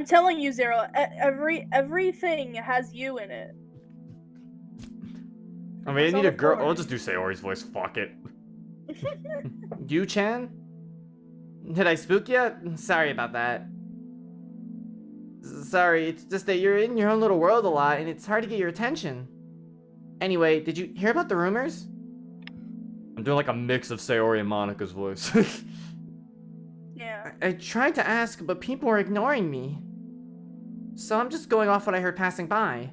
telling you, Zero. Everything has you in it. I mean, I need a girl. I'll just do Sayori's voice. Fuck it. Yu-chan? Did I spook you? Sorry about that. Sorry, it's just that you're in your own little world a lot, and it's hard to get your attention. Anyway, did you hear about the rumors? I'm doing like a mix of Sayori and Monika's voice. Yeah. I tried to ask, but people were ignoring me. So I'm just going off what I heard passing by.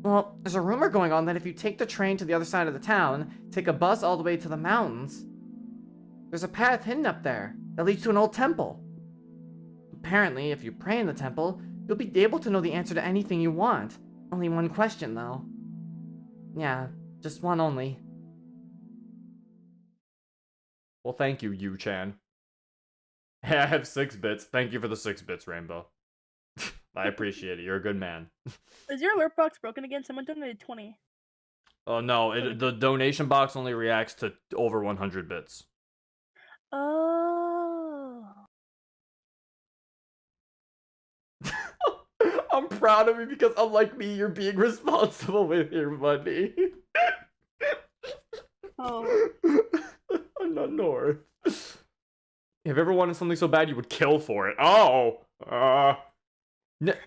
Well, there's a rumor going on that if you take the train to the other side of the town, take a bus all the way to the mountains, there's a path hidden up there that leads to an old temple. Apparently, if you pray in the temple, you'll be able to know the answer to anything you want. Only one question, though. Yeah, just one only. Well, thank you, Yu-chan. Hey, I have 6 bits. Thank you for the 6 bits, Rainbow. I appreciate it. You're a good man. Is your alert box broken again? Someone donated 20. Oh, no. The donation box only reacts to over 100 bits. Oh. I'm proud of you because, unlike me, you're being responsible with your money. Oh. I'm not North. Have you ever wanted something so bad you would kill for it? Oh!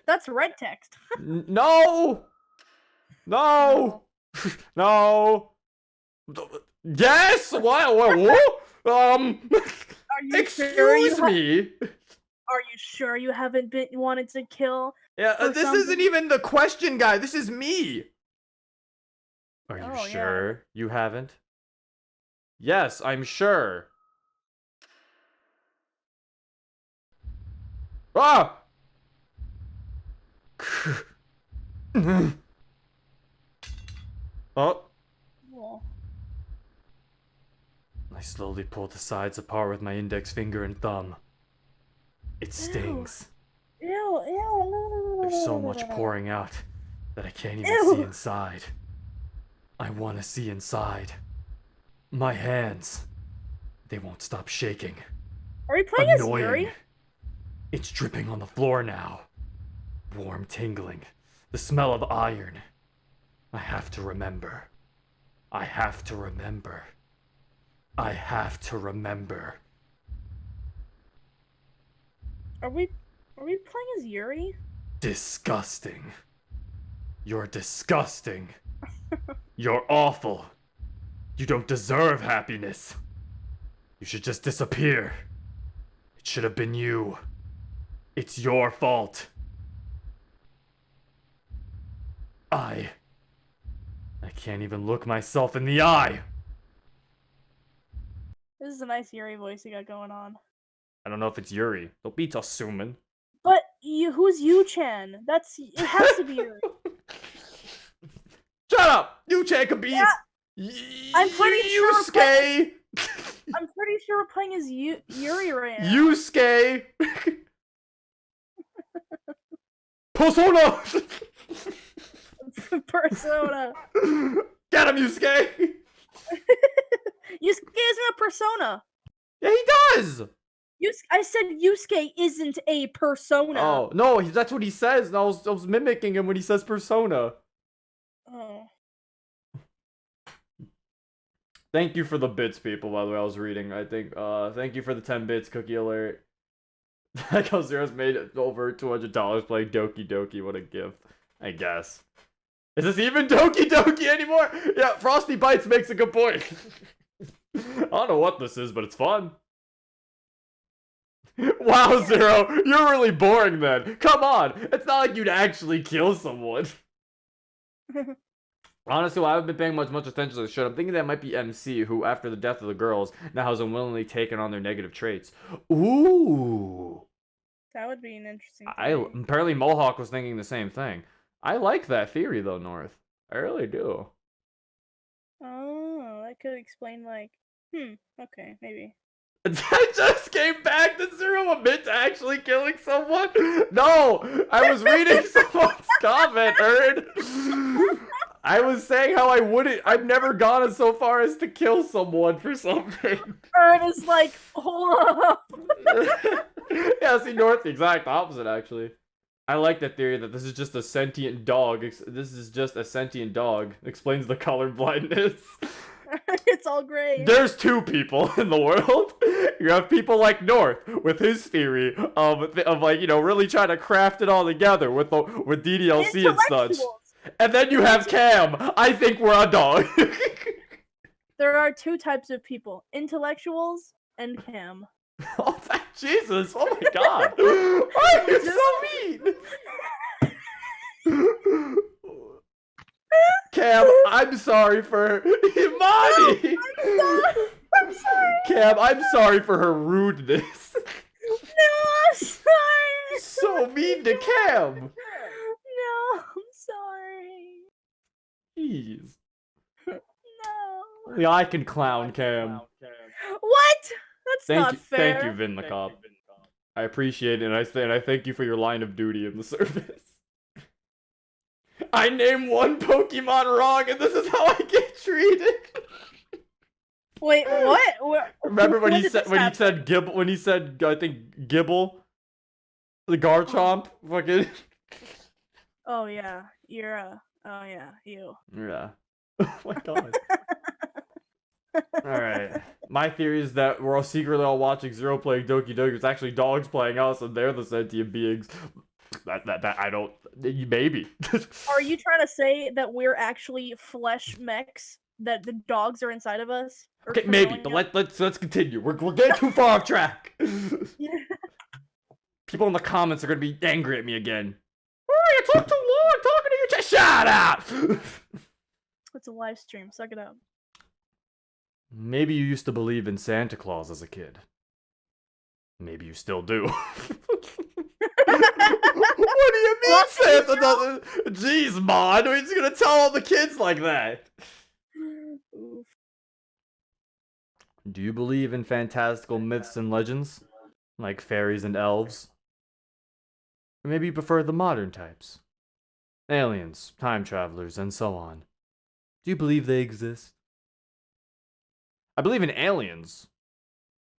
That's red text. No! No! No! Yes! What? Are you Excuse me! Are you sure you haven't wanted to kill? Yeah, this isn't even the question, guy. This is me. Are you sure you haven't? Yes, I'm sure. Ah! Oh. Cool. I slowly pull the sides apart with my index finger and thumb. It stings. Ew, no. There's so much pouring out that I can't even see inside. I want to see inside. My hands, they won't stop shaking. Are we playing as Yuri? It's dripping on the floor now. Warm tingling. The smell of iron. I have to remember. I have to remember. I have to remember. Are we playing as Yuri? Disgusting. You're disgusting. You're awful. You don't deserve happiness. You should just disappear. It should have been you. It's your fault. I can't even look myself in the eye. This is a nice Yuri voice you got going on. I don't know if it's Yuri. Don't be assuming. But who's Yu-chan? It has to be Yuri. Shut up! Yu-chan could be. Yeah. I'm pretty sure. Yusuke. I'm pretty sure we're playing as Yuri right now. Yusuke. Persona. Persona. Get him, Yusuke. Yusuke isn't a persona. Yeah, he does. I said Yusuke isn't a persona. Oh no, that's what he says. And I was mimicking him when he says persona. Oh. Thank you for the bits, people. By the way, I was reading. I think. Thank you for the 10 bits. Cookie alert. That how Zero's made over $200 playing Doki Doki. What a gift, I guess. Is this even Doki Doki anymore? Yeah, Frosty Bites makes a good point. I don't know what this is, but it's fun. Wow, Zero, you're really boring then. Come on, it's not like you'd actually kill someone. Honestly, well, I haven't been paying much attention to the show. I'm thinking that might be MC, who, after the death of the girls, now has unwillingly taken on their negative traits. Ooh. That would be an interesting thing. Apparently Mohawk was thinking the same thing. I like that theory, though, North. I really do. Oh, that could explain, like... okay, maybe. I just came back to Zero admit to actually killing someone? No! I was reading someone's comment, Erd! I was saying how I wouldn't. I've never gone so far as to kill someone for something. Ern is like, hold up. Yeah, see, North, the exact opposite, actually. I like the theory that this is just a sentient dog. This is just a sentient dog. Explains the color blindness. It's all gray. There's two people in the world. You have people like North with his theory of like, you know, really trying to craft it all together with DDLC and such. And then you have Cam. I think we're a dog. There are two types of people: intellectuals and Cam. Oh, Jesus! Oh my God! Why are you so mean? Cam, I'm sorry for Imani. I'm sorry. Cam, I'm sorry for her rudeness. No, I'm sorry. So mean to Cam. No, I'm sorry. Jeez. No. Yeah, I can clown Cam. What? That's not fair. Thank you, Vin the cop. I appreciate it, and I thank you for your line of duty in the service. I named one Pokemon wrong, and this is how I get treated. Wait, what? Remember when he said Gibble? When he said, I think Gibble, the Garchomp, fucking. Oh yeah, you're oh yeah, you. Yeah. Oh my God. Alright. My theory is that we're all secretly all watching Zero playing Doki Doki. It's actually dogs playing us, and they're the sentient beings. That I don't. Maybe. Are you trying to say that we're actually flesh mechs? That the dogs are inside of us? Okay, maybe, but let's continue. We're getting too far off track. People in the comments are gonna be angry at me again. Oh, you talk too long. I'm talking to you. Shut up. It's a live stream. Suck it up. Maybe you used to believe in Santa Claus as a kid. Maybe you still do. What do you mean Santa doesn't? Jeez, Mod, we're just gonna tell all the kids like that. Oof. Do you believe in fantastical myths and legends? Like fairies and elves? Or maybe you prefer the modern types? Aliens, time travelers, and so on. Do you believe they exist? I believe in aliens.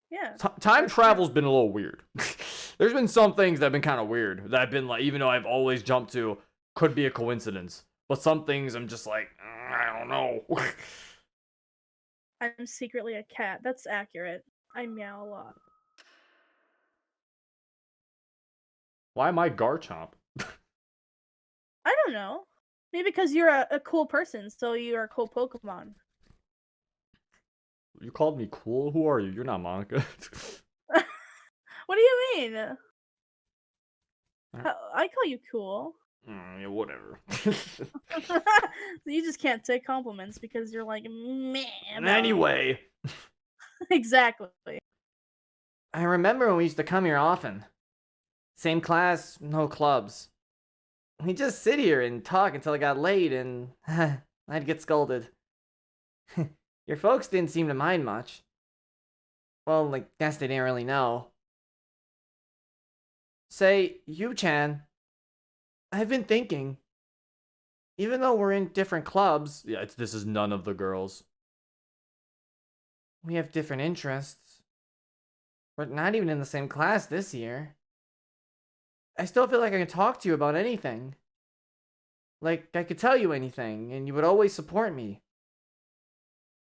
Yeah. Time travel's been a little weird. There's been some things that have been kind of weird that have been like, even though I've always jumped to, could be a coincidence. But some things I'm just like, I don't know. I'm secretly a cat. That's accurate. I meow a lot. Why am I Garchomp? I don't know. Maybe because you're a cool person, so you're a cool Pokemon. You called me cool? Who are you? You're not Monica. What do you mean? I call you cool. Yeah, whatever. You just can't take compliments because you're like, man. Anyway. Exactly. I remember when we used to come here often. Same class, no clubs. We'd just sit here and talk until it got late and I'd get scolded. Your folks didn't seem to mind much. Well, I guess they didn't really know. Say, Yu-chan, I've been thinking, even though we're in different clubs, yeah, this is none of the girls. We have different interests. We're not even in the same class this year. I still feel like I can talk to you about anything. Like, I could tell you anything, and you would always support me.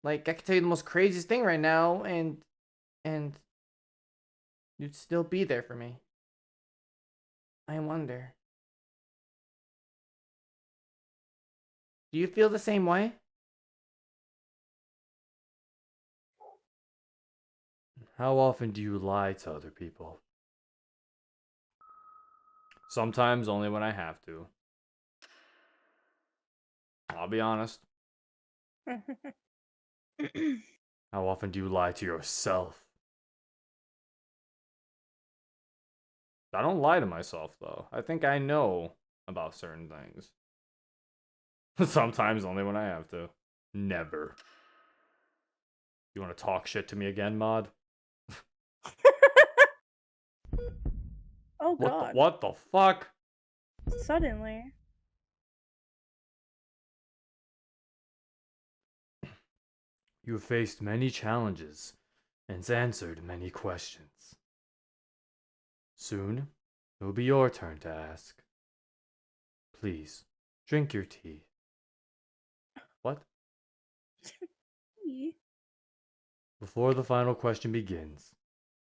Like, I could tell you the most craziest thing right now, and you'd still be there for me. I wonder. Do you feel the same way? How often do you lie to other people? Sometimes only when I have to. I'll be honest. How often do you lie to yourself? I don't lie to myself, though. I think I know about certain things. Sometimes only when I have to. Never. You want to talk shit to me again, Mod? Oh god. What the fuck? Suddenly. You have faced many challenges and answered many questions. Soon, it will be your turn to ask. Please, drink your tea. What? Before the final question begins,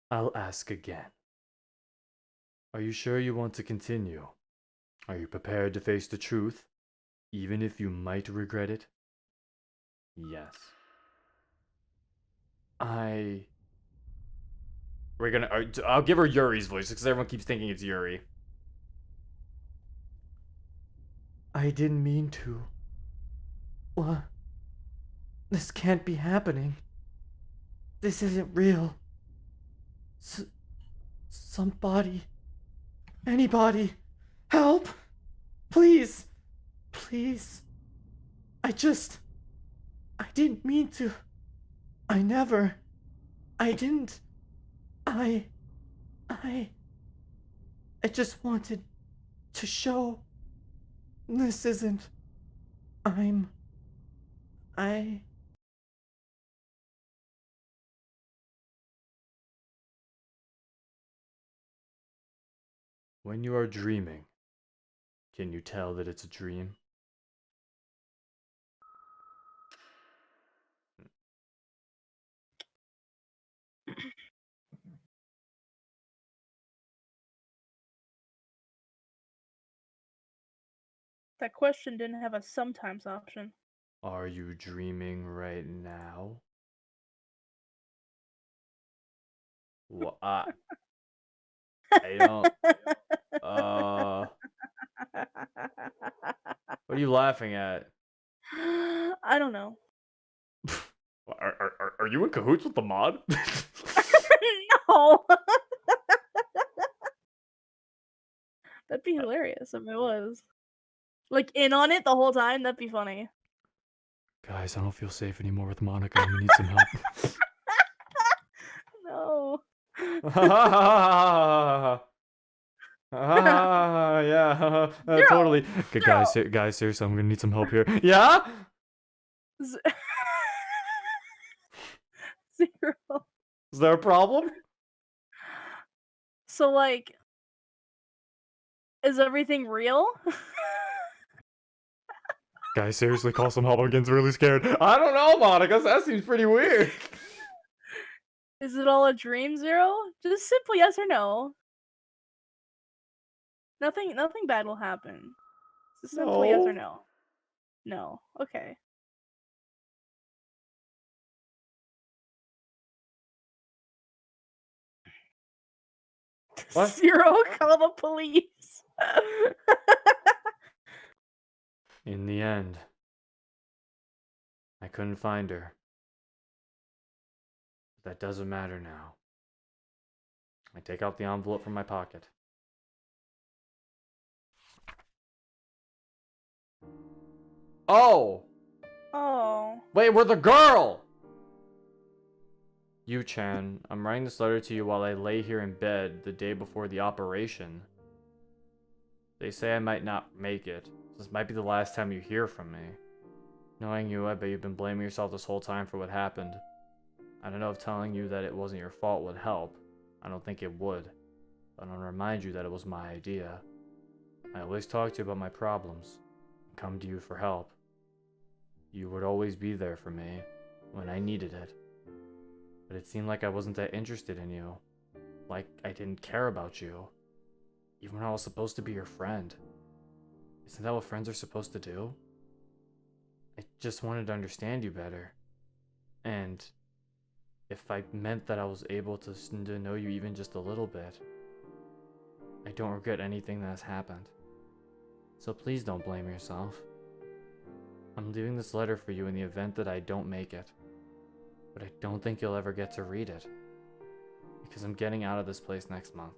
I'll ask again. Are you sure you want to continue? Are you prepared to face the truth, even if you might regret it? Yes. I'll give her Yuri's voice because everyone keeps thinking it's Yuri. I didn't mean to. What? This can't be happening. This isn't real. Somebody. Anybody. Help! Please. Please. I didn't mean to. I didn't. I just wanted to show. This isn't. When you are dreaming, can you tell that it's a dream? That question didn't have a sometimes option. Are you dreaming right now? What? I don't. What are you laughing at? I don't know. Are you in cahoots with the mod? No. That'd be hilarious if it was. Like, in on it the whole time, that'd be funny. Guys, I don't feel safe anymore with Monica. I'm gonna need some help. No. Yeah, Zero. totally. Okay, guys, seriously, I'm gonna need some help here. Yeah? Zero. Is there a problem? So, like, is everything real? Guys, seriously, call some help. I'm getting really scared. I don't know, Monica. That seems pretty weird. Is it all a dream, Zero? Just simple yes or no. Nothing bad will happen. Just a simple yes or no. No. Okay. What? Zero, call the police. In the end, I couldn't find her. That doesn't matter now. I take out the envelope from my pocket. Oh! Oh. Wait, we're the girl! You, Chan, I'm writing this letter to you while I lay here in bed the day before the operation. They say I might not make it. This might be the last time you hear from me. Knowing you, I bet you've been blaming yourself this whole time for what happened. I don't know if telling you that it wasn't your fault would help. I don't think it would. But I'll remind you that it was my idea. I always talk to you about my problems. And come to you for help. You would always be there for me when I needed it. But it seemed like I wasn't that interested in you. Like I didn't care about you. Even when I was supposed to be your friend. Isn't that what friends are supposed to do? I just wanted to understand you better. And if I meant that I was able to know you even just a little bit, I don't regret anything that has happened. So please don't blame yourself. I'm leaving this letter for you in the event that I don't make it. But I don't think you'll ever get to read it. Because I'm getting out of this place next month.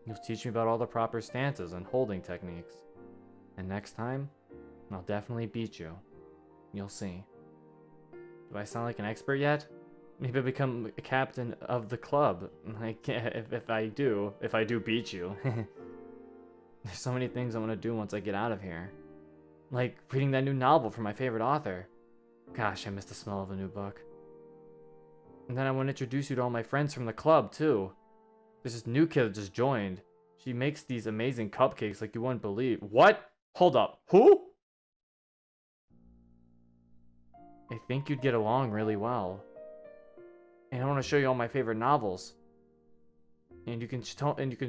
You'll teach me about all the proper stances and holding techniques. And next time, I'll definitely beat you. You'll see. Do I sound like an expert yet? Maybe I'll become a captain of the club. Like, if I do beat you. There's so many things I want to do once I get out of here. Like reading that new novel from my favorite author. Gosh, I miss the smell of a new book. And then I want to introduce you to all my friends from the club, too. There's this new kid that just joined. She makes these amazing cupcakes like you wouldn't believe. What? Hold up. Who? I think you'd get along really well. And I want to show you all my favorite novels. And you can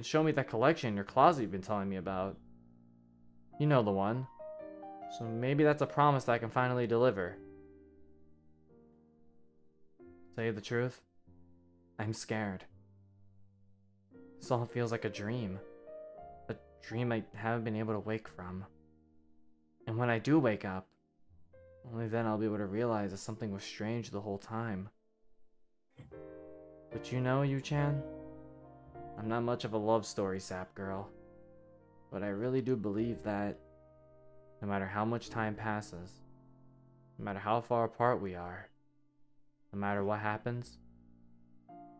show me that collection in your closet you've been telling me about. You know the one. So maybe that's a promise that I can finally deliver. Tell you the truth, I'm scared. This all feels like a dream. A dream I haven't been able to wake from. And when I do wake up, only then I'll be able to realize that something was strange the whole time. But you know, Yu-chan, I'm not much of a love story sap girl. But I really do believe that no matter how much time passes, no matter how far apart we are, no matter what happens,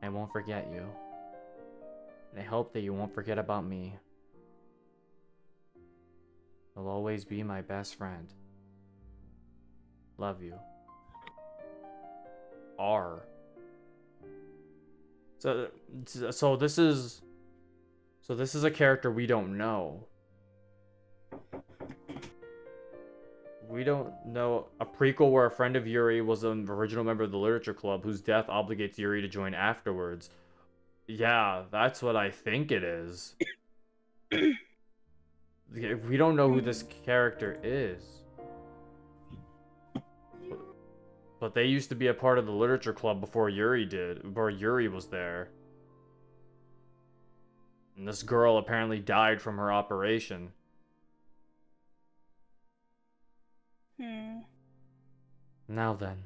I won't forget you. And I hope that you won't forget about me. You'll always be my best friend. Love you. R. So this is a character we don't know. We don't know a prequel where a friend of Yuri was an original member of the literature club whose death obligates Yuri to join afterwards. Yeah, that's what I think it is. We don't know who this character is. But they used to be a part of the literature club before Yuri was there. And this girl apparently died from her operation. Now then.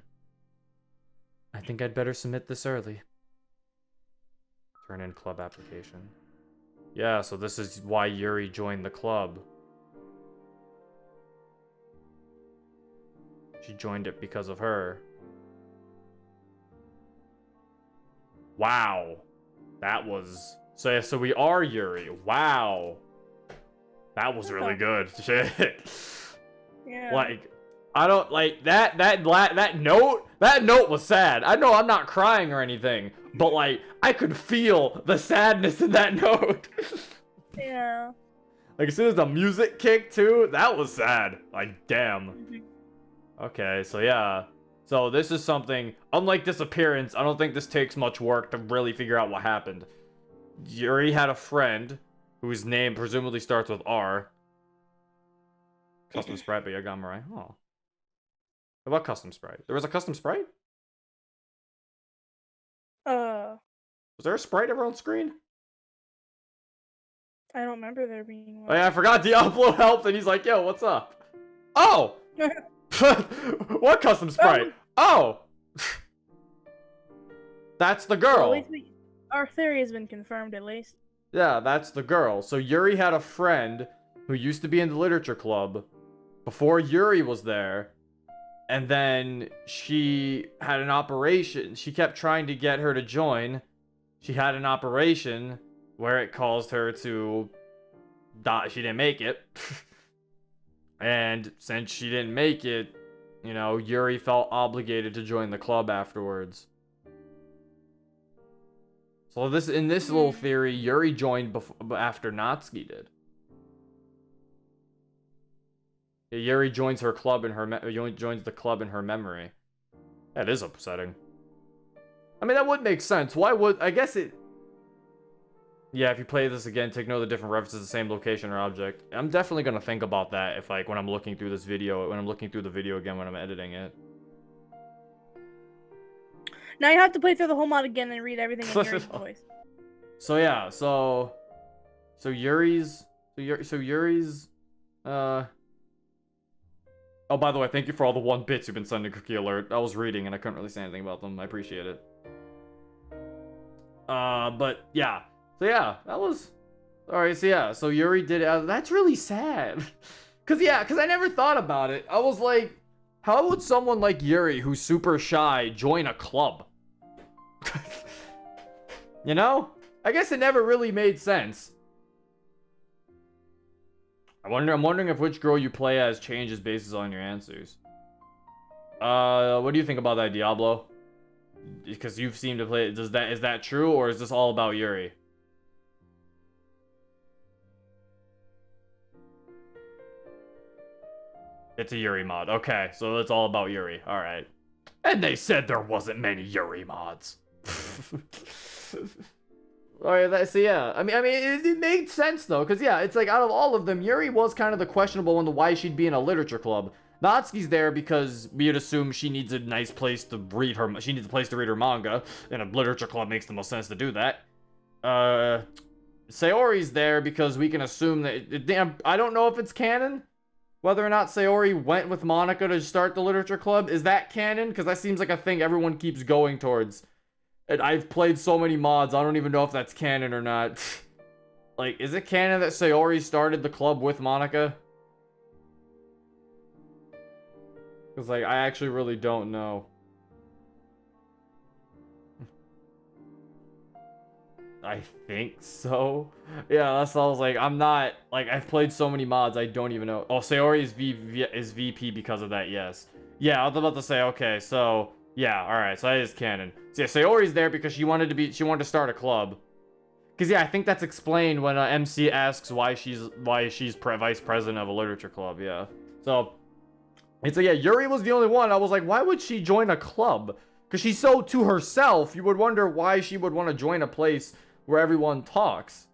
I think I'd better submit this early. Turn in club application. Yeah, so this is why Yuri joined the club. She joined it because of her. Wow. That was... So we are Yuri. Wow. That was really good. Shit. Yeah. Like, I don't like that note. That note was sad. I know I'm not crying or anything, but like I could feel the sadness in that note. Yeah. Like as soon as the music kicked too, that was sad. Like damn. Okay, so yeah. So this is something, unlike Disappearance, I don't think this takes much work to really figure out what happened. Yuri had a friend whose name presumably starts with R. Custom sprite, but Yagamarai. Oh. What custom sprite? There was a custom sprite? Was there a sprite ever on screen? I don't remember there being Oh one. yeah, I forgot Diablo helped and he's like, yo, what's up? Oh! What custom sprite? Oh! That's the girl. Well, at least our theory has been confirmed at least. Yeah, that's the girl. So Yuri had a friend who used to be in the literature club before Yuri was there. And then she had an operation. She kept trying to get her to join. She had an operation where it caused her to die. She didn't make it. And since she didn't make it, you know, Yuri felt obligated to join the club afterwards. So in this little theory, Yuri joined after Natsuki did. Yuri joins her club in joins the club in her memory. That is upsetting. I mean, that would make sense. Why would... I guess it... Yeah, if you play this again, take note of the different references to the same location or object. I'm definitely going to think about that if, like, when I'm looking through this video, when I'm looking through the video again when I'm editing it. Now you have to play through the whole mod again and read everything in Yuri's voice. So, yeah, so Yuri's... Oh, by the way, thank you for all the 1 bits you've been sending, Cookie Alert. I was reading and I couldn't really say anything about them. I appreciate it. But, yeah. So, yeah, that was... Alright, so, yeah. So, Yuri did... that's really sad. Because I never thought about it. I was like, how would someone like Yuri, who's super shy, join a club? You know? I guess it never really made sense. I'm wondering if which girl you play as changes basis on your answers. What do you think about that, Diablo? Because you've seemed to play it. Is that true, or is this all about Yuri? It's a Yuri mod. Okay, so it's all about Yuri. All right. And they said there wasn't many Yuri mods. All right, so yeah. I mean, it made sense though, because yeah, it's like out of all of them, Yuri was kind of the questionable one to why she'd be in a literature club. Natsuki's there because we would assume she needs a nice place to read her. She needs a place to read her manga, and a literature club makes the most sense to do that. Sayori's there because we can assume that. Damn, I don't know if it's canon. Whether or not Sayori went with Monica to start the literature club, is that canon? Because that seems like a thing everyone keeps going towards. And I've played so many mods, I don't even know if that's canon or not. Like, is it canon that Sayori started the club with Monica? Because, like, I actually really don't know. I think so. Yeah, that's all I was like, I'm not, like, I've played so many mods, I don't even know. Oh, Sayori is VP because of that, yes. Yeah, I was about to say, okay, so, yeah, alright, so that is canon. So yeah, Sayori's there because she wanted to start a club. Because, yeah, I think that's explained when MC asks why she's vice president of a literature club, yeah. So, it's like, yeah, Yuri was the only one. I was like, why would she join a club? Because she's so to herself, you would wonder why she would want to join a place where everyone talks.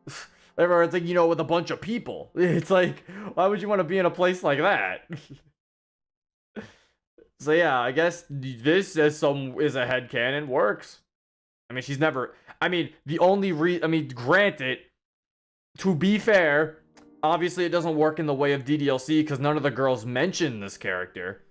It's like, you know, with a bunch of people. It's like, why would you want to be in a place like that? So yeah, I guess this is a headcanon. Works. I mean, she's never... I mean, granted, to be fair, obviously it doesn't work in the way of DDLC because none of the girls mention this character.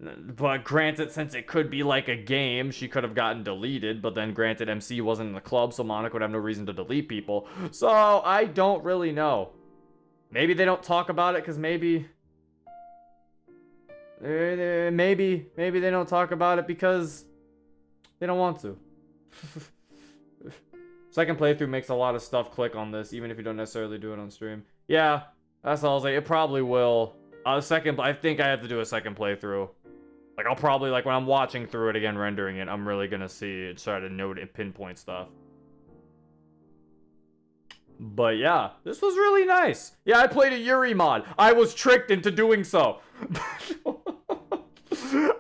But granted, since it could be like a game, she could have gotten deleted. But then granted, MC wasn't in the club, so Monica would have no reason to delete people. So I don't really know. Maybe they don't talk about it because maybe they don't talk about it because they don't want to. Second playthrough makes a lot of stuff click on this, even if you don't necessarily do it on stream. Yeah, that's all I was like. It probably will. I think I have to do a second playthrough. Like, I'll probably, like, when I'm watching through it again, rendering it, I'm really gonna see it, try to note and pinpoint stuff. But yeah, this was really nice. Yeah, I played a Yuri mod. I was tricked into doing so.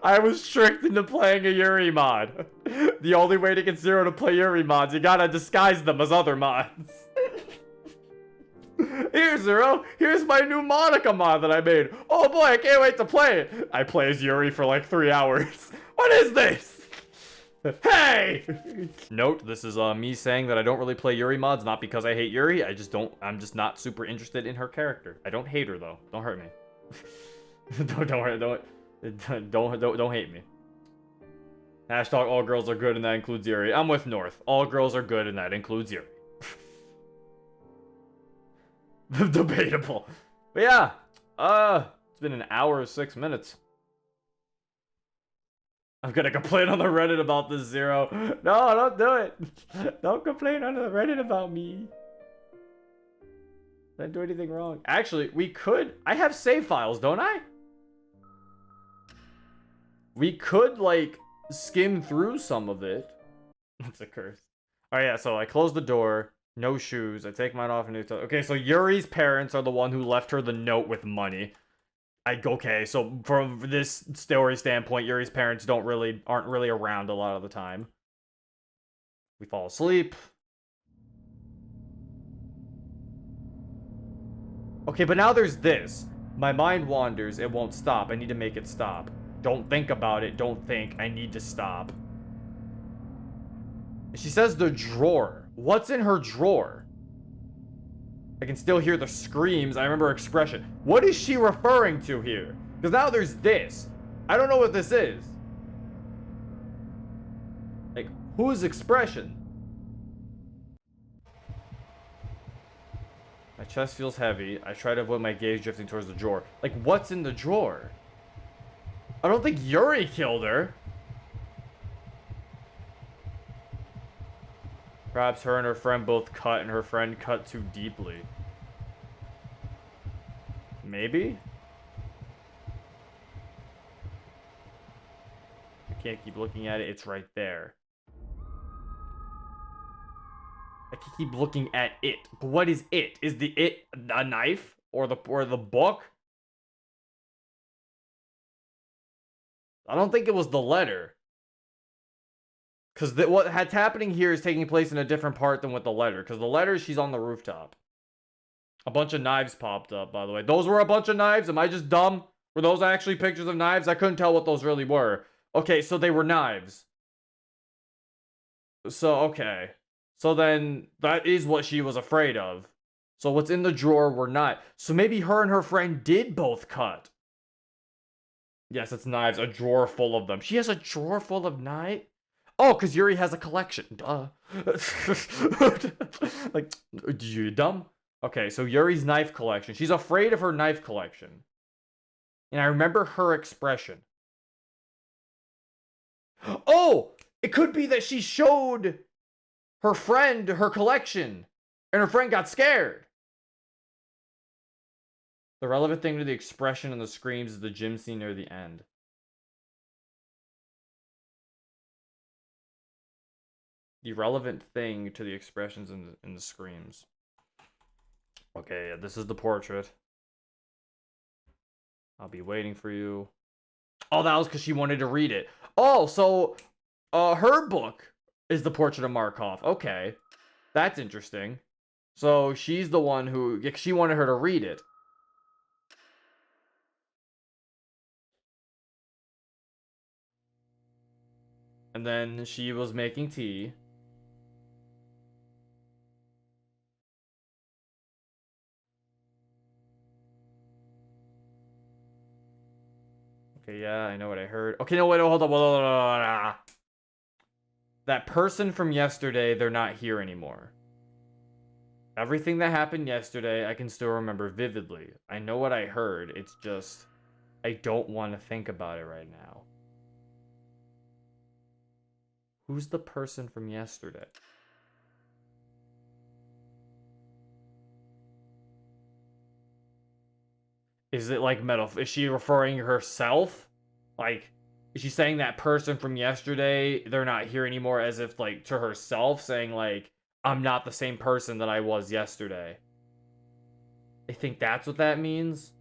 I was tricked into playing a Yuri mod. The only way to get Zero to play Yuri mods, you gotta disguise them as other mods. Here, Zero. Here's my new Monica mod that I made. Oh boy, I can't wait to play it. I play as Yuri for like 3 hours. What is this? Hey! Note, this is me saying that I don't really play Yuri mods, not because I hate Yuri. I'm just not super interested in her character. I don't hate her though. Don't hurt me. Don't hate me. Hashtag all girls are good and that includes Yuri. I'm with North. All girls are good and that includes Yuri. Debatable. But yeah, it's been an hour and 6 minutes. I'm gonna complain on the Reddit about this, Zero. No, don't do it. Don't complain on the Reddit about me. I didn't do anything wrong. Actually, we could. I have save files, don't I? We could, like, skim through some of it. That's a curse. Oh yeah, so I close the door. No shoes. I take mine off and okay, so Yuri's parents are the one who left her the note with money. Okay, so from this story standpoint, Yuri's parents aren't really around a lot of the time. We fall asleep. Okay, but now there's this. My mind wanders. It won't stop. I need to make it stop. Don't think about it. Don't think. I need to stop. She says the drawer. What's in her drawer? I can still hear the screams. I remember her expression. What is she referring to here? Because now there's this. I don't know what this is. Like, whose expression? My chest feels heavy. I try to avoid my gaze drifting towards the drawer. Like, what's in the drawer? I don't think Yuri killed her. Perhaps her and her friend both cut and her friend cut too deeply. Maybe? can't keep looking at it. It's right there. I can keep looking at it. But what is it? Is the it a knife? Or the book? I don't think it was the letter. Because what's happening here is taking place in a different part than with the letter. Because the letter, she's on the rooftop. A bunch of knives popped up, by the way. Those were a bunch of knives? Am I just dumb? Were those actually pictures of knives? I couldn't tell what those really were. Okay, so they were knives. So, okay. So then, that is what she was afraid of. So what's in the drawer were not. So maybe her and her friend did both cut. Yes, it's knives. A drawer full of them. She has a drawer full of knives? Oh, because Yuri has a collection. Duh. Like, you dumb? Okay, so Yuri's knife collection. She's afraid of her knife collection. And I remember her expression. Oh! It could be that she showed her friend her collection. And her friend got scared. The relevant thing to the expression and the screams is the gym scene near the end. The relevant thing to the expressions in the screams. Okay, this is the portrait. I'll be waiting for you. Oh, that was because she wanted to read it. Oh, so her book is the portrait of Markov. Okay, that's interesting. So she's the one who she wanted her to read it. And then she was making tea. Okay, yeah, I know what I heard. Okay, no, wait, hold on. That person from yesterday, they're not here anymore. Everything that happened yesterday, I can still remember vividly. I know what I heard. It's just, I don't want to think about it right now. Who's the person from yesterday? Is it like metal? Is she referring herself? Like, is she saying that person from yesterday, they're not here anymore, as if like to herself, saying like, I'm not the same person that I was yesterday? I think that's what that means.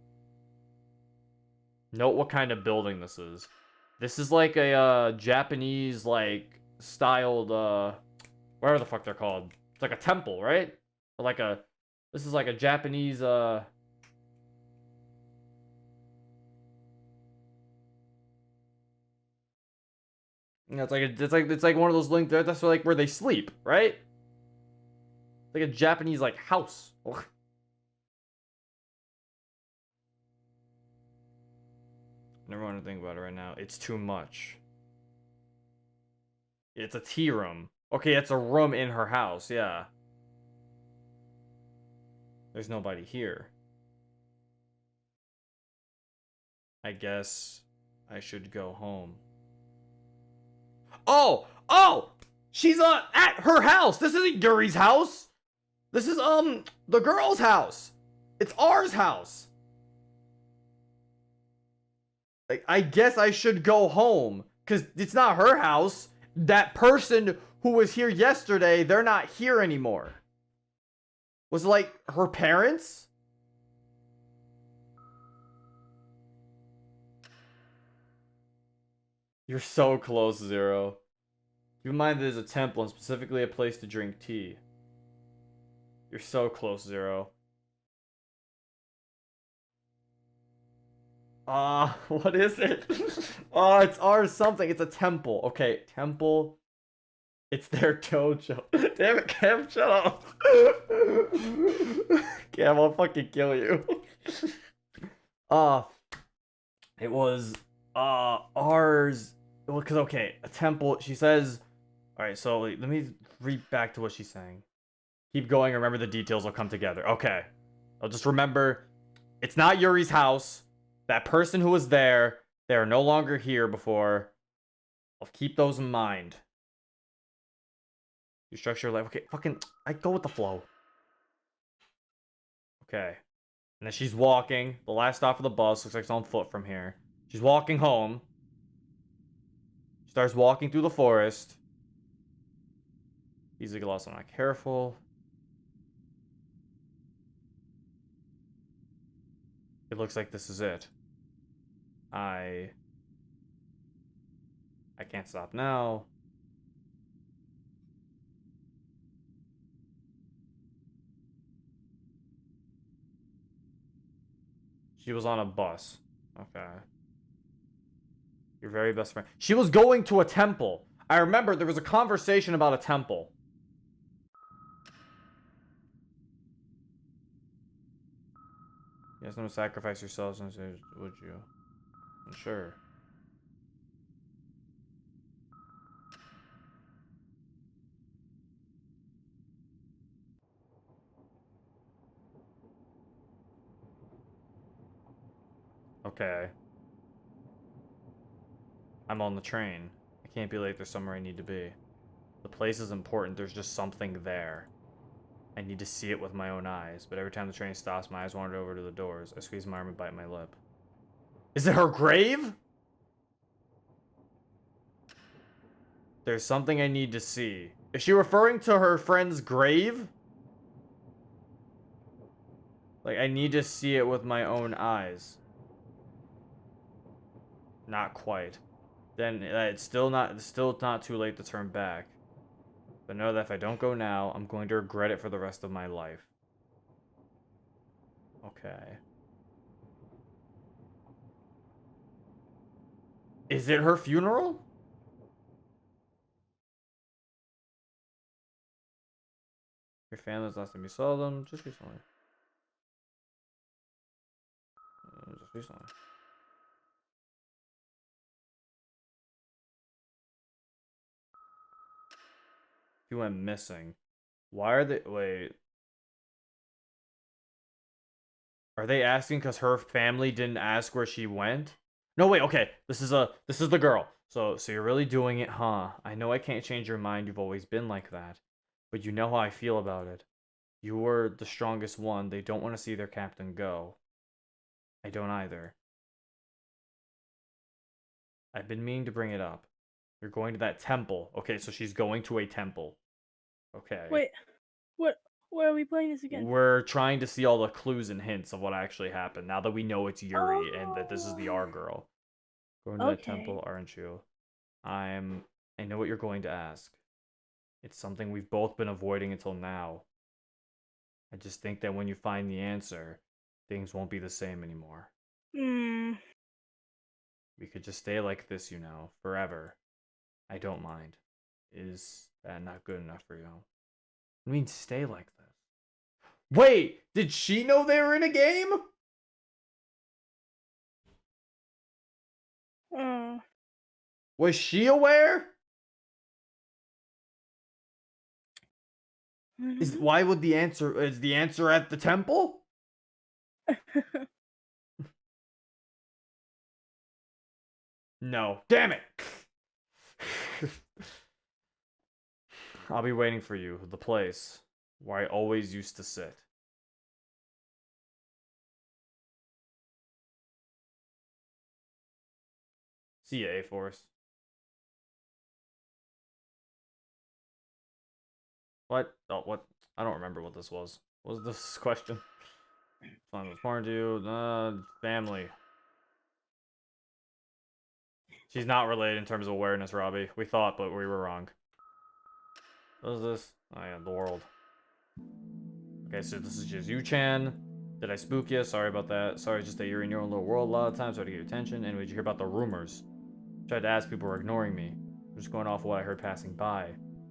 Note what kind of building this is. This is like a Japanese like styled whatever the fuck they're called. It's like a temple, right? Or like a this is like a Japanese you know, it's like one of those links. That's like where they sleep, right? It's like a Japanese like house. Never want to think about it right now. It's too much. It's a tea room. Okay, it's a room in her house. Yeah. There's nobody here. I guess I should go home. Oh! Oh! She's at her house! This isn't Yuri's house! This is, the girl's house! It's ours house! Like, I guess I should go home. Because it's not her house. That person who was here yesterday, they're not here anymore. Was it like her parents? You're so close, Zero. Keep in mind there's a temple and specifically a place to drink tea. You're so close, Zero. What is it? Oh, it's ours something. It's a temple. Okay, temple. It's their dojo. Damn it, Cam, shut up. Cam, I'll fucking kill you. It was, ours. Well, because, okay, a temple, she says, alright, so let me read back to what she's saying. Keep going, remember the details will come together. Okay. I'll just remember, it's not Yuri's house. That person who was there, they are no longer here before. I'll keep those in mind. You structure your life. Okay, fucking, I go with the flow. Okay. And then she's walking. The last stop of the bus looks like it's on foot from here. She's walking home. She starts walking through the forest. Easily get lost, I'm not careful. It looks like this is it. I can't stop now. She was on a bus. Okay. Your very best friend. She was going to a temple. I remember there was a conversation about a temple. You guys want to sacrifice yourselves, and would you? I'm sure. Okay. I'm on the train. I can't be late. There's somewhere I need to be. The place is important. There's just something there. I need to see it with my own eyes. But every time the train stops, my eyes wander over to the doors. I squeeze my arm and bite my lip. Is it her grave? There's something I need to see. Is she referring to her friend's grave? Like, I need to see it with my own eyes. Not quite. Then it's still not too late to turn back. But know that if I don't go now, I'm going to regret it for the rest of my life. Okay. Is it her funeral? Your family's last time you saw them just recently. Just recently. She went missing. Why are they... Wait. Are they asking because her family didn't ask where she went? No, wait, okay. This is the girl. So you're really doing it, huh? I know I can't change your mind. You've always been like that. But you know how I feel about it. You were the strongest one. They don't want to see their captain go. I don't either. I've been meaning to bring it up. You're going to that temple. Okay, so she's going to a temple. Okay. Wait, where are we playing this again? We're trying to see all the clues and hints of what actually happened. Now that we know it's Yuri and that this is the R girl. Going to that temple, aren't you? I know what you're going to ask. It's something we've both been avoiding until now. I just think that when you find the answer, things won't be the same anymore. We could just stay like this, you know, forever. I don't mind. Is that not good enough for you? I mean, stay like this. Wait, did she know they were in a game? Was she aware? Why would the answer... Is the answer at the temple? No. Damn it! I'll be waiting for you. The place where I always used to sit. See ya, A-Force. What? Oh, what? I don't remember what this was. What was this question? Someone was born to you. Family. She's not related in terms of awareness, Robbie. We thought, but we were wrong. What is this? Oh yeah, the world. Okay, so this is just you-chan. Did I spook you? Sorry about that. Sorry, just that you're in your own little world a lot of times, so I had to get your attention. Anyway, did you hear about the rumors? Tried to ask, people were ignoring me. I'm just going off what I heard passing by.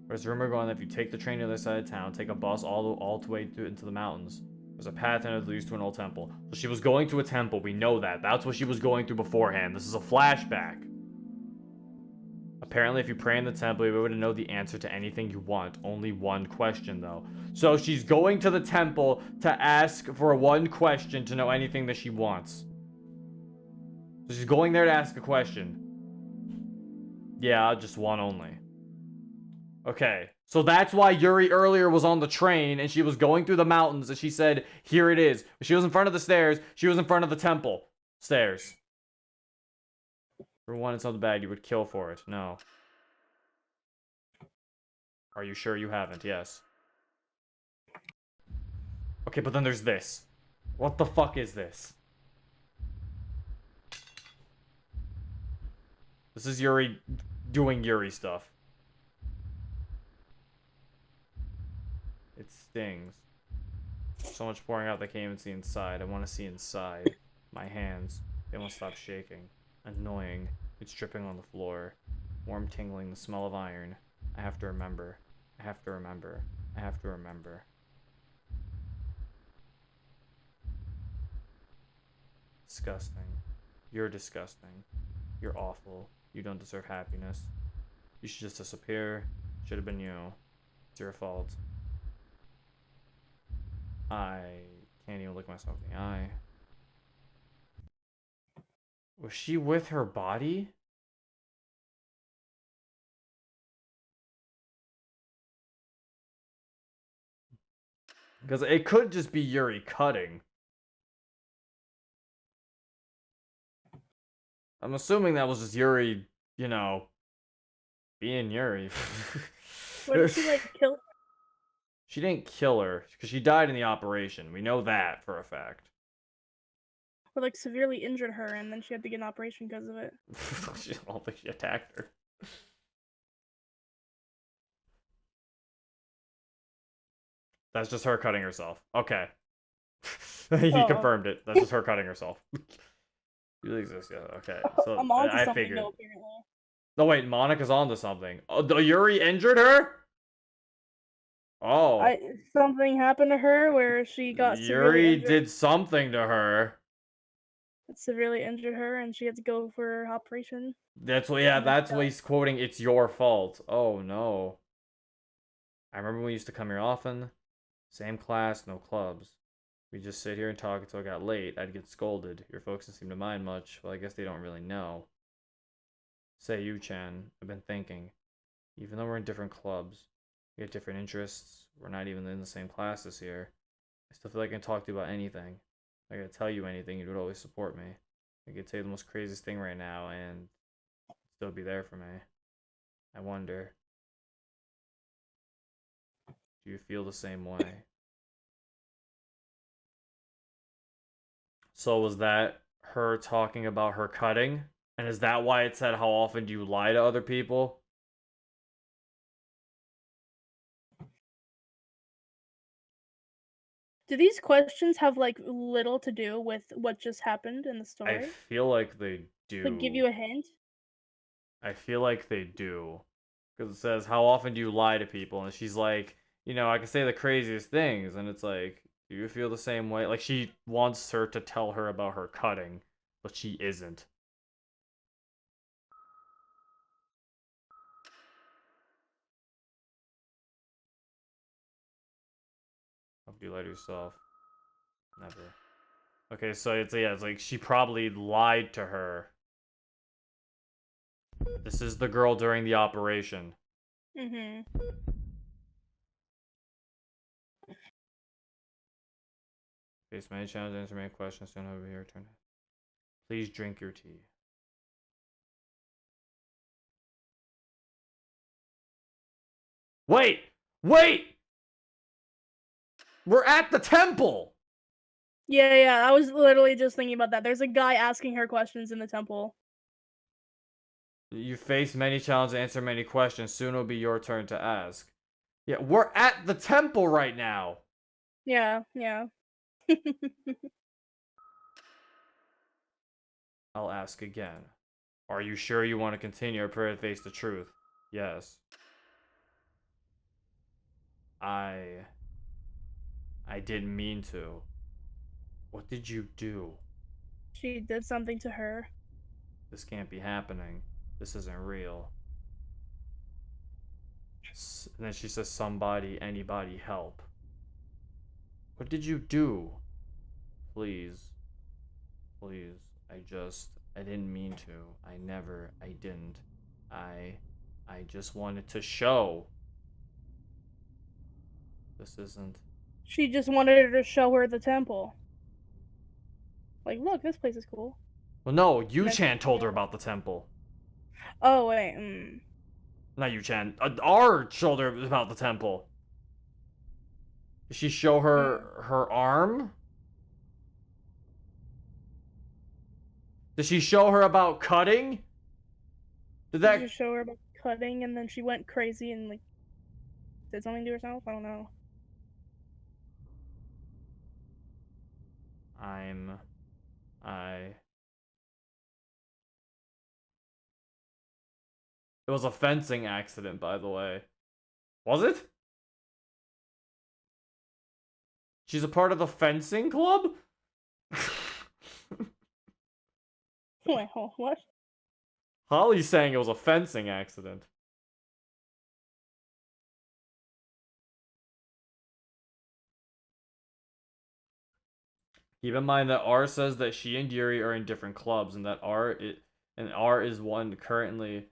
There's a rumor going that if you take the train to the other side of town, take a bus all the way into the mountains, there's a path that leads to an old temple. So she was going to a temple. We know that. That's what she was going through beforehand. This is a flashback. Apparently, if you pray in the temple, you'll be able to know the answer to anything you want. Only one question, though. So she's going to the temple to ask for one question to know anything that she wants. So she's going there to ask a question. Yeah, just one only. Okay, so that's why Yuri earlier was on the train and she was going through the mountains and she said, here it is. She was in front of the stairs. She was in front of the temple stairs. For one, it's not the bad you would kill for it. No. Are you sure you haven't? Yes. Okay, but then there's this. What the fuck is this? This is Yuri doing Yuri stuff. It stings. So much pouring out that I can't even see inside. I want to see inside. My hands. They won't stop shaking. Annoying. It's dripping on the floor. Warm tingling, the smell of iron. I have to remember. I have to remember. I have to remember. Disgusting. You're disgusting. You're awful. You don't deserve happiness. You should just disappear. Should have been you. It's your fault. I can't even look myself in the eye. Was she with her body? Because it could just be Yuri cutting. I'm assuming that was just Yuri, you know, being Yuri. What did she like kill? She didn't kill her, because she died in the operation. We know that for a fact. Or like severely injured her, and then she had to get an operation because of it. I don't think she attacked her. That's just her cutting herself. Okay. He confirmed it. That's just her cutting herself. You exist, yeah. Okay. So I'm on to I something, figured. though, apparently. No, wait. Monica's onto something. Oh, the Yuri injured her. Oh. Something happened to her where she got severely Yuri injured. did something to her. It severely injured her, and she had to go for her operation. That's what. Yeah, that's what he's quoting. It's your fault. Oh no. I remember we used to come here often. Same class, no clubs. We just sit here and talk until it got late. I'd get scolded. Your folks didn't seem to mind much. Well, I guess they don't really know. Say you, Chan. I've been thinking. Even though we're in different clubs, we have different interests, we're not even in the same classes here, I still feel like I can talk to you about anything. I could tell you anything, you would always support me. I could tell you the most craziest thing right now, and still be there for me. I wonder, do you feel the same way? So was that her talking about her cutting? And is that why it said, how often do you lie to other people? Do these questions have like little to do with what just happened in the I story? feel like they do. Like give you a hint? I feel like they do. Because it says, how often do you lie to people? And she's like, you know, I can say the craziest things. And it's like, do you feel the same way? Like, she wants her to tell her about her cutting, but she isn't. How do you lie to yourself? Never. Okay, so it's, yeah, it's like she probably lied to her. This is the girl during the operation. Mm-hmm. Face many challenges, answer many questions, don't have your turn. Please drink your tea. Wait! Wait! We're at the temple! Yeah, I was literally just thinking about that. There's a guy asking her questions in the temple. You face many challenges, answer many questions. Soon it'll be your turn to ask. Yeah, we're at the temple right now. Yeah. I'll ask again. Are you sure you want to continue or prepare to face the truth? Yes. I didn't mean to. What did you do? She did something to her. This can't be happening. This isn't real. And then she says, somebody, anybody, help. What did you do? Please. Please. I didn't mean to. I didn't. I just wanted to show. This isn't. She just wanted her to show her the temple. Like, look, this place is cool. Well, no, Yu-chan told her about the temple. Oh wait. Not Yu-chan. R told her about the temple. Did she show her arm? Did she show her about cutting? Did Did that... you show her about cutting and then she went crazy and like did something to herself? I don't know. I... It was a fencing accident, by the way. Was it? She's a part of the fencing club? Wait, what? Holly's saying it was a fencing accident. Keep in mind that R says that she and Yuri are in different clubs, and that R is one currently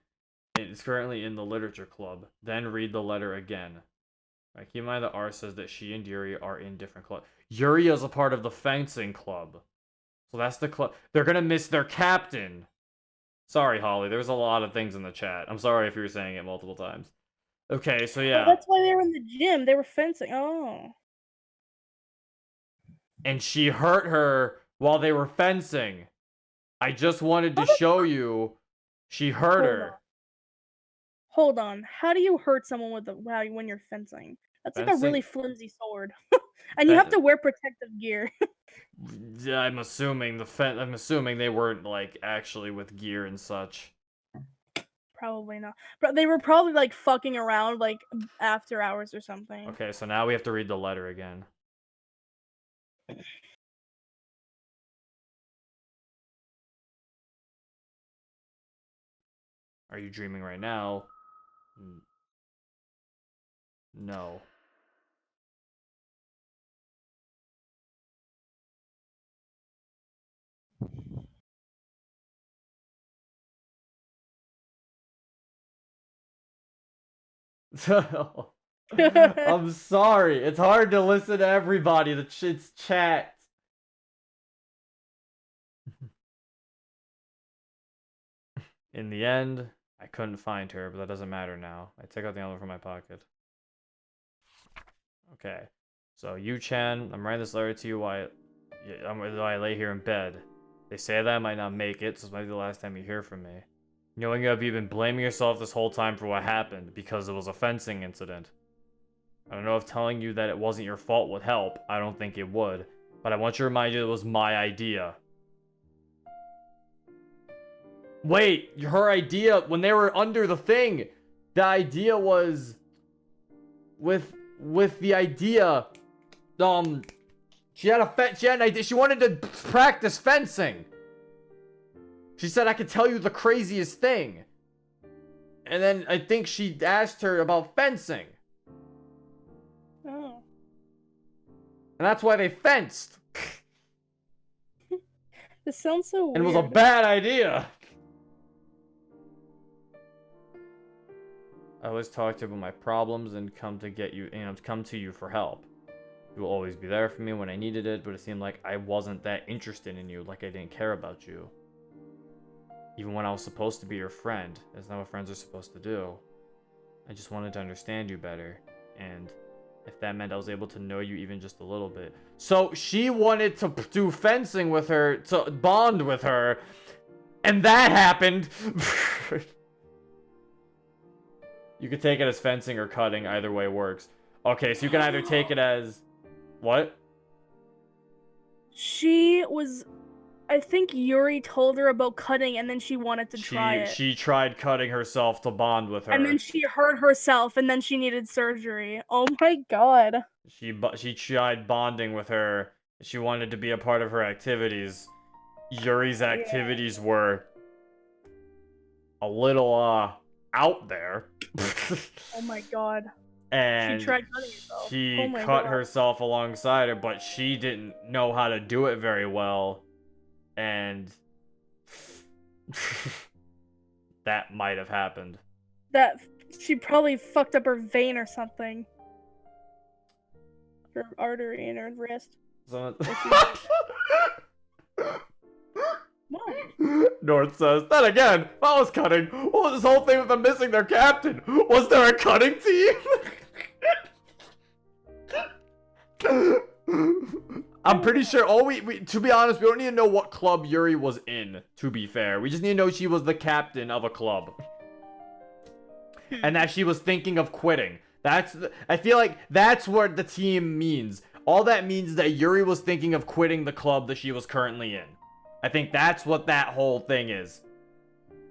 in the literature club. Then read the letter again. Right, keep in mind that R says that she and Yuri are in different clubs. Yuri is a part of the fencing club, so that's the club. They're gonna miss their captain. Sorry, Holly. There's a lot of things in the chat. I'm sorry if you were saying it multiple times. Okay, so yeah. Oh, that's why they were in the gym. They were fencing. Oh. And she hurt her while they were fencing. I just wanted to show you she hurt her. Hold on. How do you hurt someone with when you're fencing? That's like a really flimsy sword. And you have to wear protective gear. Yeah, I'm assuming they weren't like actually with gear and such. Probably not. But they were probably like fucking around like after hours or something. Okay, so now we have to read the letter again. Are you dreaming right now? No. I'm sorry. It's hard to listen to everybody. It's chat. In the end, I couldn't find her, but that doesn't matter now. I take out the envelope from my pocket. Okay. So, Yu-chan, I'm writing this letter to you while I lay here in bed. They say that I might not make it, so this might be the last time you hear from me. Knowing you have been blaming yourself this whole time for what happened, because it was a fencing incident. I don't know if telling you that it wasn't your fault would help. I don't think it would. But I want to remind you it was my idea. Wait, her idea, when they were under the thing, the idea was... With the idea... She had an idea. She wanted to practice fencing. She said, I could tell you the craziest thing. And then I think she asked her about fencing. Oh. And that's why they fenced. This sounds so weird. And it was a bad idea. I always talk to you about my problems and come to you for help. You will always be there for me when I needed it, but it seemed like I wasn't that interested in you, like I didn't care about you. Even when I was supposed to be your friend. That's not what friends are supposed to do. I just wanted to understand you better, and if that meant I was able to know you even just a little bit. So she wanted to do fencing with her, to bond with her, and that happened. You could take it as fencing or cutting, either way works. Okay, so you can either take it as... What? She was... I think Yuri told her about cutting and then she wanted to try it. She tried cutting herself to bond with her. And then she hurt herself and then she needed surgery. Oh my god. She tried bonding with her. She wanted to be a part of her activities. Yuri's activities were... a little, out there. Oh my god. And she tried cutting herself. She cut herself alongside her, but she didn't know how to do it very well. And that might have happened. That she probably fucked up her vein or something. Her artery in her wrist. So... What? North says. Then again, if I was cutting, what was this whole thing with them missing their captain? Was there a cutting team? I'm pretty sure to be honest, we don't need to know what club Yuri was in, to be fair. We just need to know she was the captain of a club. And that she was thinking of quitting. I feel like that's what the team means. All that means is that Yuri was thinking of quitting the club that she was currently in. I think that's what that whole thing is.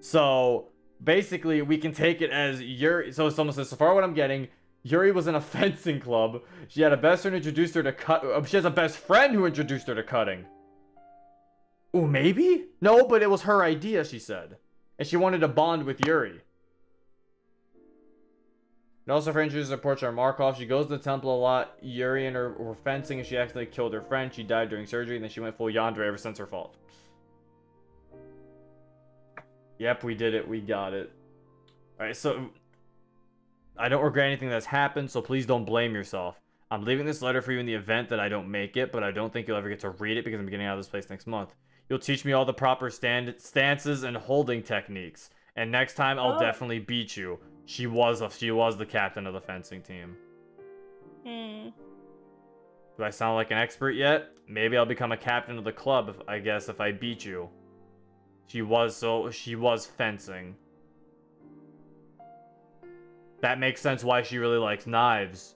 So, basically, we can take it as Yuri. So, someone says, so far what I'm getting, Yuri was in a fencing club. She had a best friend who introduced her to she has a best friend who introduced her to cutting. Ooh, maybe? No, but it was her idea, she said. And she wanted to bond with Yuri. And also, her introduces her portrait on Markov. She goes to the temple a lot. Yuri and her were fencing, and she accidentally killed her friend. She died during surgery, and then she went full yandere ever since her fault. Yep, we did it. We got it. Alright, so I don't regret anything that's happened, so please don't blame yourself. I'm leaving this letter for you in the event that I don't make it, but I don't think you'll ever get to read it because I'm getting out of this place next month. You'll teach me all the proper stances and holding techniques, and next time I'll definitely beat you. She was the captain of the fencing team. Do I sound like an expert yet? Maybe I'll become a captain of the club if I beat you. She was fencing. That makes sense why she really likes knives.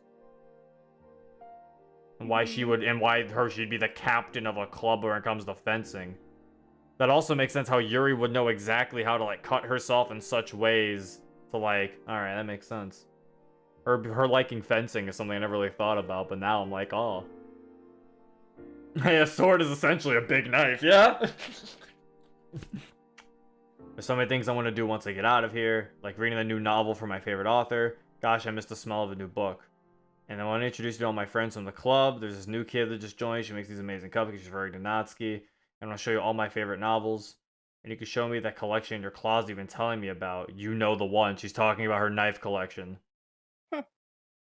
And why she'd be the captain of a club when it comes to fencing. That also makes sense how Yuri would know exactly how to like cut herself in such ways to like, alright, that makes sense. Her liking fencing is something I never really thought about, but now I'm like, oh. Hey, a sword is essentially a big knife, yeah? There's so many things I want to do once I get out of here, like reading the new novel from my favorite author. Gosh, I missed the smell of a new book. And I want to introduce you to all my friends from the club. There's this new kid that just joined. She makes these amazing cupcakes. She's very Gnatsky. And I want to show you all my favorite novels. And you can show me that collection in your closet you've been telling me about. You know the one. She's talking about her knife collection. Huh.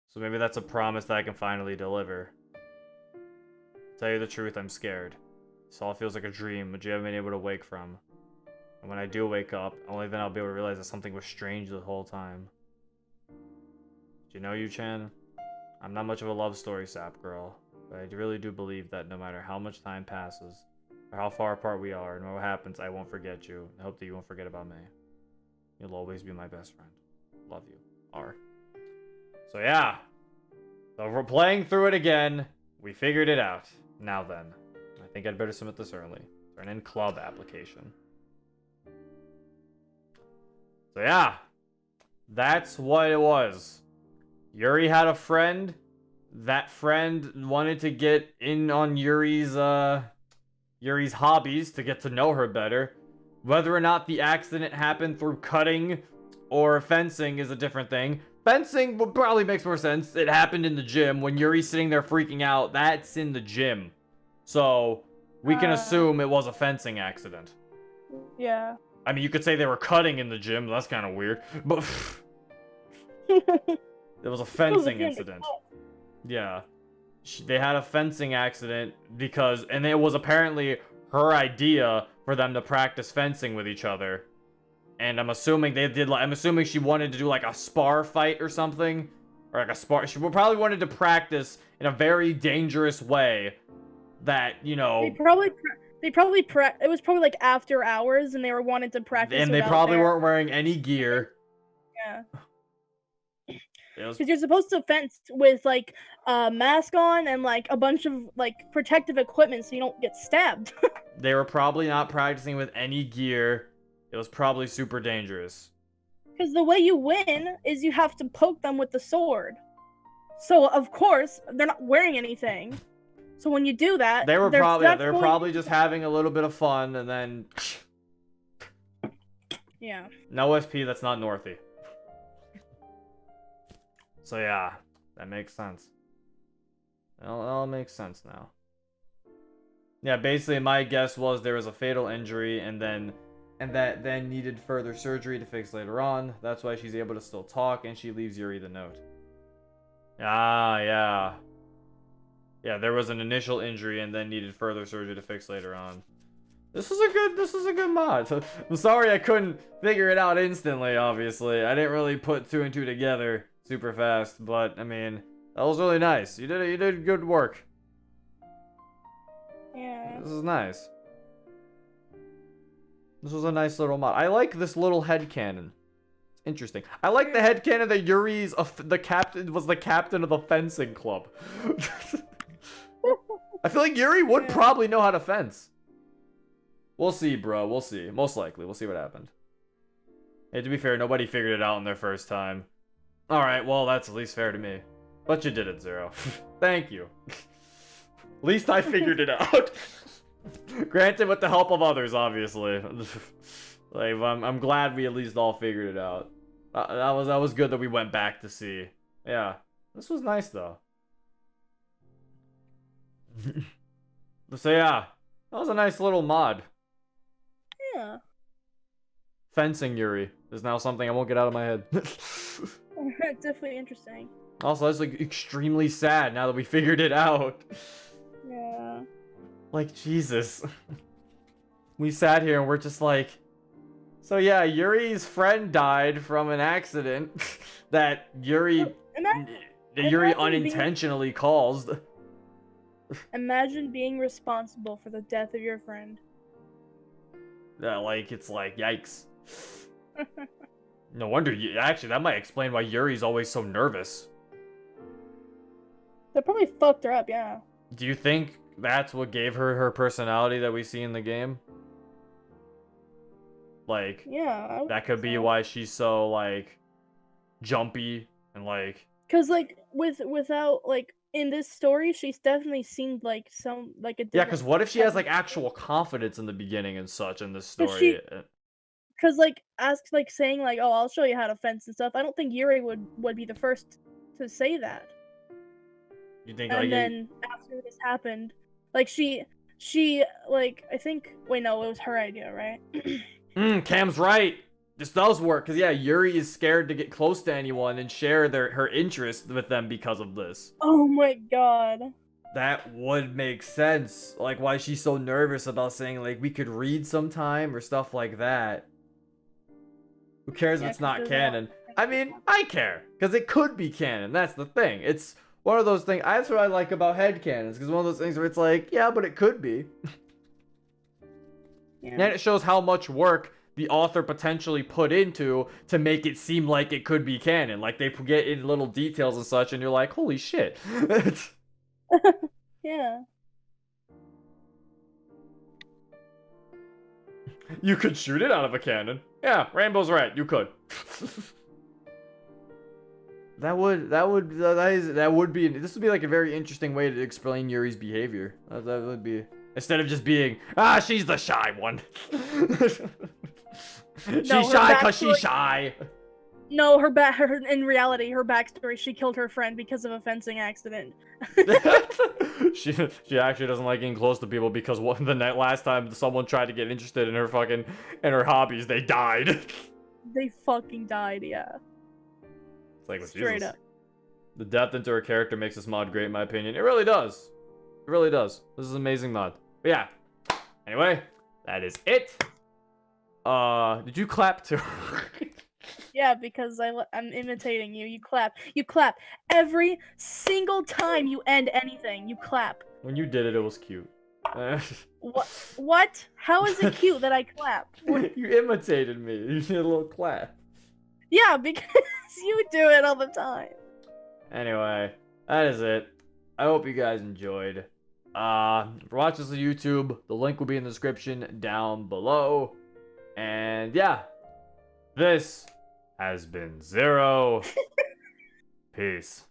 So maybe that's a promise that I can finally deliver. To tell you the truth, I'm scared. This all feels like a dream, which you haven't been able to wake from. And when I do wake up, only then I'll be able to realize that something was strange the whole time. Do you know, Yu-chan? I'm not much of a love story sap girl, but I really do believe that no matter how much time passes, or how far apart we are, no matter what happens, I won't forget you. I hope that you won't forget about me. You'll always be my best friend. Love you. R. So yeah. So we're playing through it again. We figured it out. Now then. I think I'd better submit this early. Turn in club application. So yeah. That's what it was. Yuri had a friend. That friend wanted to get in on Yuri's hobbies to get to know her better. Whether or not the accident happened through cutting or fencing is a different thing. Fencing probably makes more sense. It happened in the gym. When Yuri's sitting there freaking out, that's in the gym. So, we can assume it was a fencing accident. Yeah. I mean, you could say they were cutting in the gym. That's kind of weird. But it was a fencing incident. Yeah. They had a fencing accident and it was apparently her idea for them to practice fencing with each other. And I'm assuming I'm assuming she wanted to do like a spar fight or something. Or like a spar. She probably wanted to practice in a very dangerous way that, you know. It was probably like after hours and they wanted to practice. And they probably weren't wearing any gear. Yeah. Because you're supposed to fence with like a mask on and like a bunch of like protective equipment so you don't get stabbed. They were probably not practicing with any gear. It was probably super dangerous. Because the way you win is you have to poke them with the sword. So of course they're not wearing anything. So when you do that, they were probably just having a little bit of fun and then. Yeah. No SP. That's not Northy. So yeah, that makes sense. It all makes sense now. Yeah, basically my guess was there was a fatal injury and that then needed further surgery to fix later on. That's why she's able to still talk and she leaves Yuri the note. Ah, yeah. Yeah, there was an initial injury and then needed further surgery to fix later on. This is a good mod. I'm sorry I couldn't figure it out instantly, obviously. I didn't really put 2 and 2 together super fast, but I mean, that was really nice. You did good work. Yeah. This is nice. This was a nice little mod. I like this little headcanon. It's interesting. I like the headcanon that Yuri's the captain of the fencing club. I feel like Yuri would probably know how to fence. We'll see, bro. We'll see. Most likely. We'll see what happened. Hey, to be fair, nobody figured it out on their first time. Alright, well, that's at least fair to me. But you did it, Zero. Thank you. At least I figured it out. Granted, with the help of others, obviously. Like, I'm glad we at least all figured it out. That was good that we went back to see. Yeah. This was nice, though. So, yeah. That was a nice little mod. Yeah. Fencing Yuri is now something I won't get out of my head. Definitely interesting. Also, that's like extremely sad now that we figured it out. Yeah. Like, Jesus. We sat here and we're just like, so yeah, Yuri's friend died from an accident that Yuri unintentionally caused. Imagine being responsible for the death of your friend. Yeah, like, it's like, yikes. No wonder, actually, that might explain why Yuri's always so nervous. That probably fucked her up, yeah. Do you think that's what gave her her personality that we see in the game? Like, yeah, that could be why she's so, like, jumpy and, like... Because, like, without, like, in this story, she's definitely seemed like a Yeah, because what if she has, like, actual confidence in the beginning and such in this story? Because, like, saying, like, oh, I'll show you how to fence and stuff, I don't think Yuri would be the first to say that. You think, and like... then, after this happened, like, she, like, I think, wait, no, it was her idea, right? Cam's right! This does work, because, yeah, Yuri is scared to get close to anyone and share her interest with them because of this. Oh my god. That would make sense. Like, why she's so nervous about saying, like, we could read sometime or stuff like that. Who cares if it's not canon? I mean, I care, because it could be canon. That's the thing. It's one of those things. That's what I like about headcanons, because one of those things where it's like, yeah, but it could be. Yeah. And it shows how much work the author potentially put into to make it seem like it could be canon. Like, they get in little details and such, and you're like, holy shit. Yeah. You could shoot it out of a cannon. Yeah, Rainbow's right. You could. That would be. This would be like a very interesting way to explain Yuri's behavior. That would be, instead of just being, she's the shy one. She's shy because she's shy. No, in reality, her backstory, she killed her friend because of a fencing accident. she actually doesn't like getting close to people because last time someone tried to get interested in her hobbies, they died. They fucking died, yeah. It's like, straight up. The depth into her character makes this mod great, in my opinion. It really does. It really does. This is an amazing mod. But yeah. Anyway, that is it. Did you clap too? Yeah, because I'm imitating you. You clap. You clap. Every single time you end anything, you clap. When you did it, it was cute. What? How is it cute that I clap? You imitated me. You did a little clap. Yeah, because you do it all the time. Anyway, that is it. I hope you guys enjoyed. If you're watching this on YouTube, the link will be in the description down below. And yeah, this has been Zero. Peace.